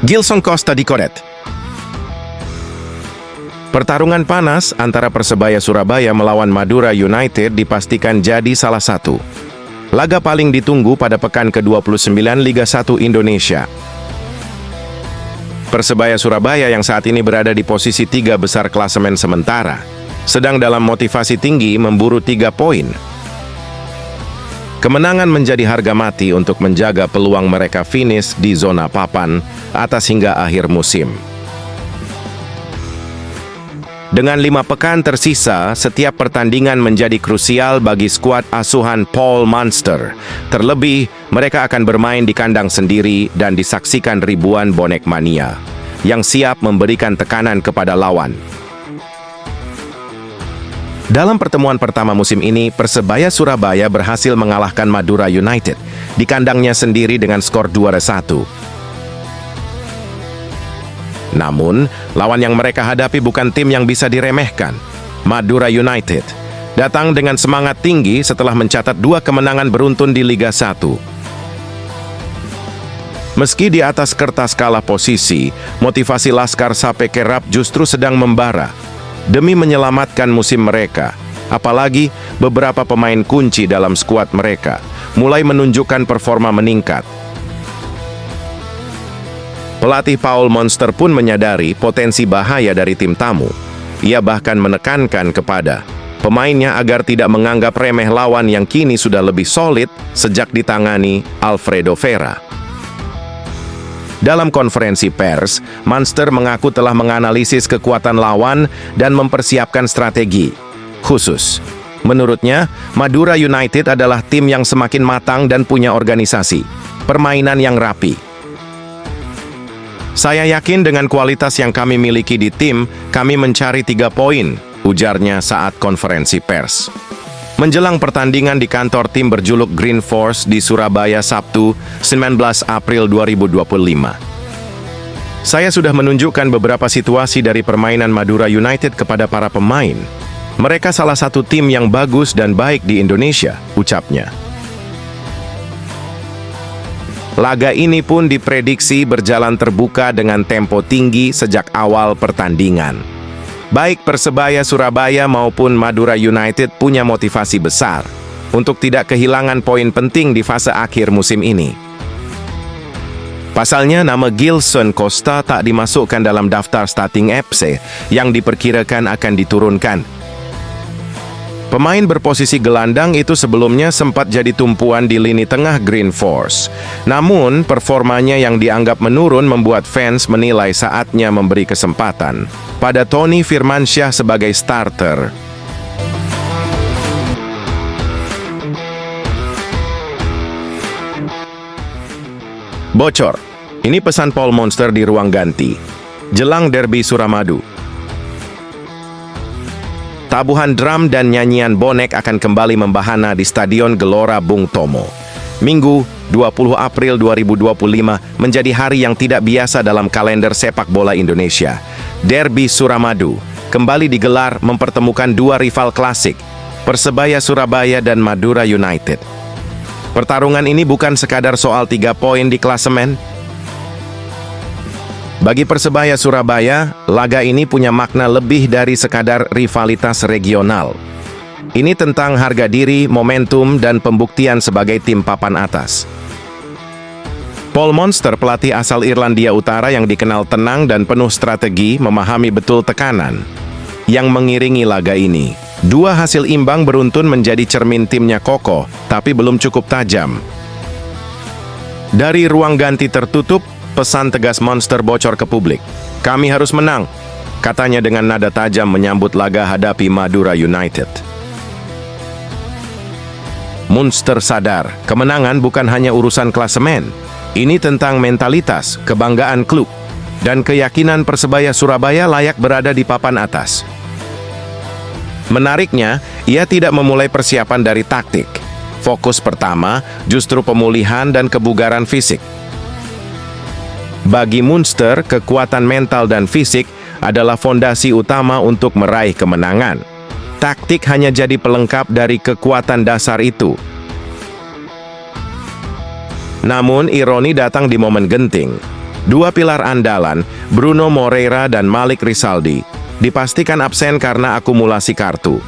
Gilson Costa di Koret. Pertarungan panas antara Persebaya Surabaya melawan Madura United dipastikan jadi salah satu laga paling ditunggu pada pekan ke-29 Liga 1 Indonesia. Persebaya Surabaya yang saat ini berada di posisi 3 besar klasemen sementara, sedang dalam motivasi tinggi memburu 3 poin. Kemenangan menjadi harga mati untuk menjaga peluang mereka finish di zona papan atas hingga akhir musim. Dengan 5 pekan tersisa, setiap pertandingan menjadi krusial bagi skuad asuhan Paul Monster. Terlebih, mereka akan bermain di kandang sendiri dan disaksikan ribuan bonek mania yang siap memberikan tekanan kepada lawan. Dalam pertemuan pertama musim ini, Persebaya Surabaya berhasil mengalahkan Madura United di kandangnya sendiri dengan skor 2-1. Namun, lawan yang mereka hadapi bukan tim yang bisa diremehkan. Madura United datang dengan semangat tinggi setelah mencatat 2 kemenangan beruntun di Liga 1. Meski di atas kertas kalah posisi, motivasi Laskar Sape Kerap justru sedang membara demi menyelamatkan musim mereka. Apalagi beberapa pemain kunci dalam skuad mereka mulai menunjukkan performa meningkat. Pelatih Paul Monster pun menyadari potensi bahaya dari tim tamu. Ia bahkan menekankan kepada pemainnya agar tidak menganggap remeh lawan yang kini sudah lebih solid sejak ditangani Alfredo Vera. Dalam konferensi pers, Monster mengaku telah menganalisis kekuatan lawan dan mempersiapkan strategi khusus. Menurutnya, Madura United adalah tim yang semakin matang dan punya organisasi, permainan yang rapi. Saya yakin dengan kualitas yang kami miliki di tim, kami mencari 3 poin, ujarnya saat konferensi pers. Menjelang pertandingan di kantor tim berjuluk Green Force di Surabaya Sabtu, 19 April 2025. Saya sudah menunjukkan beberapa situasi dari permainan Madura United kepada para pemain. Mereka salah satu tim yang bagus dan baik di Indonesia, ucapnya. Laga ini pun diprediksi berjalan terbuka dengan tempo tinggi sejak awal pertandingan. Baik Persebaya Surabaya maupun Madura United punya motivasi besar untuk tidak kehilangan poin penting di fase akhir musim ini. Pasalnya, nama Gilson Costa tak dimasukkan dalam daftar starting FC yang diperkirakan akan diturunkan. Pemain berposisi gelandang itu sebelumnya sempat jadi tumpuan di lini tengah Green Force. Namun, performanya yang dianggap menurun membuat fans menilai saatnya memberi kesempatan pada Tony Firmansyah sebagai starter. Bocor. Ini pesan Paul Monster di ruang ganti jelang derby Suramadu. Tabuhan drum dan nyanyian bonek akan kembali membahana di Stadion Gelora Bung Tomo. Minggu, 20 April 2025 menjadi hari yang tidak biasa dalam kalender sepak bola Indonesia. Derby Suramadu kembali digelar mempertemukan 2 rival klasik, Persebaya Surabaya dan Madura United. Pertarungan ini bukan sekadar soal 3 poin di klasemen. Bagi Persebaya Surabaya, laga ini punya makna lebih dari sekadar rivalitas regional. Ini tentang harga diri, momentum, dan pembuktian sebagai tim papan atas. Paul Monster, pelatih asal Irlandia Utara yang dikenal tenang dan penuh strategi, memahami betul tekanan yang mengiringi laga ini. 2 hasil imbang beruntun menjadi cermin timnya kokoh, tapi belum cukup tajam. Dari ruang ganti tertutup, pesan tegas Monster bocor ke publik. Kami harus menang, katanya dengan nada tajam menyambut laga hadapi Madura United. Monster sadar, kemenangan bukan hanya urusan klasemen. Ini tentang mentalitas, kebanggaan klub, dan keyakinan Persebaya Surabaya layak berada di papan atas. Menariknya, ia tidak memulai persiapan dari taktik. Fokus pertama justru pemulihan dan kebugaran fisik. Bagi Monster, kekuatan mental dan fisik adalah fondasi utama untuk meraih kemenangan. Taktik hanya jadi pelengkap dari kekuatan dasar itu. Namun, ironi datang di momen genting. Dua pilar andalan, Bruno Moreira dan Malik Rizaldi, dipastikan absen karena akumulasi kartu.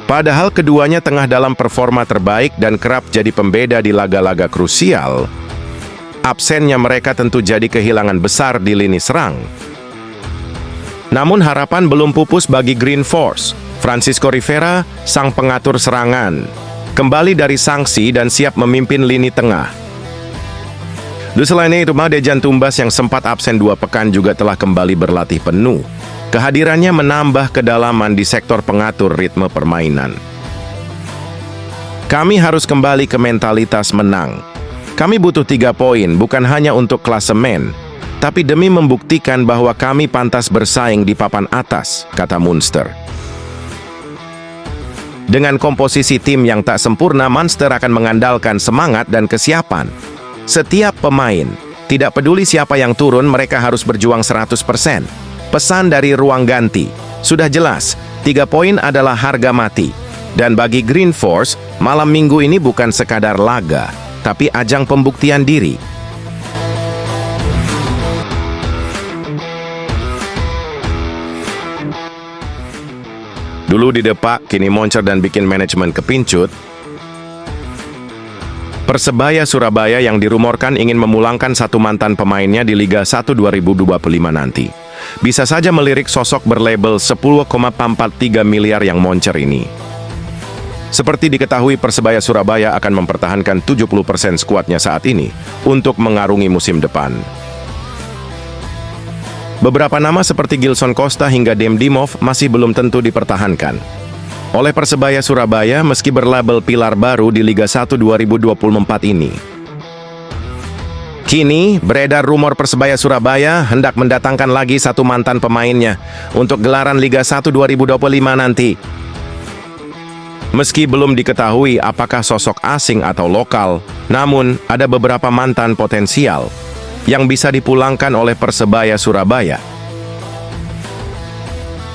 Padahal keduanya tengah dalam performa terbaik dan kerap jadi pembeda di laga-laga krusial, absennya mereka tentu jadi kehilangan besar di lini serang. Namun harapan belum pupus bagi Green Force. Francisco Rivera, sang pengatur serangan, kembali dari sanksi dan siap memimpin lini tengah. Selain itu, Dejan Tumbas yang sempat absen 2 pekan juga telah kembali berlatih penuh. Kehadirannya menambah kedalaman di sektor pengatur ritme permainan. Kami harus kembali ke mentalitas menang. Kami butuh 3 poin bukan hanya untuk klasemen, tapi demi membuktikan bahwa kami pantas bersaing di papan atas, kata Munster. Dengan komposisi tim yang tak sempurna, Munster akan mengandalkan semangat dan kesiapan setiap pemain. Tidak peduli siapa yang turun, mereka harus berjuang 100%. Pesan dari ruang ganti sudah jelas, 3 poin adalah harga mati. Dan bagi Green Force, malam minggu ini bukan sekadar laga, tapi ajang pembuktian diri. Dulu didepak, kini moncer dan bikin manajemen kepincut. Persebaya Surabaya yang dirumorkan ingin memulangkan satu mantan pemainnya di Liga 1 2025 nanti. Bisa saja melirik sosok berlabel 10,43 miliar yang moncer ini. Seperti diketahui, Persebaya Surabaya akan mempertahankan 70% skuadnya saat ini untuk mengarungi musim depan. Beberapa nama seperti Gilson Costa hingga Dem Dimov masih belum tentu dipertahankan oleh Persebaya Surabaya meski berlabel pilar baru di Liga 1 2024 ini. Kini, beredar rumor Persebaya Surabaya hendak mendatangkan lagi satu mantan pemainnya untuk gelaran Liga 1 2025 nanti. Meski belum diketahui apakah sosok asing atau lokal, namun ada beberapa mantan potensial yang bisa dipulangkan oleh Persebaya Surabaya.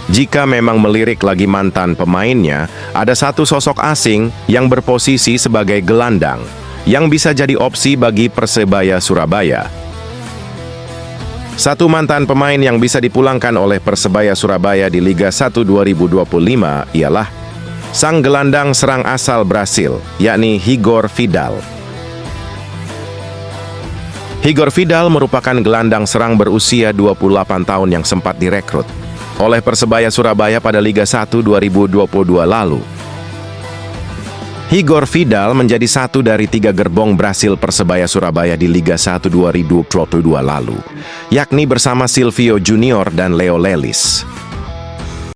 Jika memang melirik lagi mantan pemainnya, ada satu sosok asing yang berposisi sebagai gelandang, yang bisa jadi opsi bagi Persebaya Surabaya. Satu mantan pemain yang bisa dipulangkan oleh Persebaya Surabaya di Liga 1 2025 ialah sang gelandang serang asal Brasil, yakni Igor Vidal. Igor Vidal merupakan gelandang serang berusia 28 tahun yang sempat direkrut oleh Persebaya Surabaya pada Liga 1 2022 lalu. Igor Vidal menjadi satu dari 3 gerbong Brasil Persebaya Surabaya di Liga 1 2022 lalu, yakni bersama Silvio Junior dan Leo Lelis.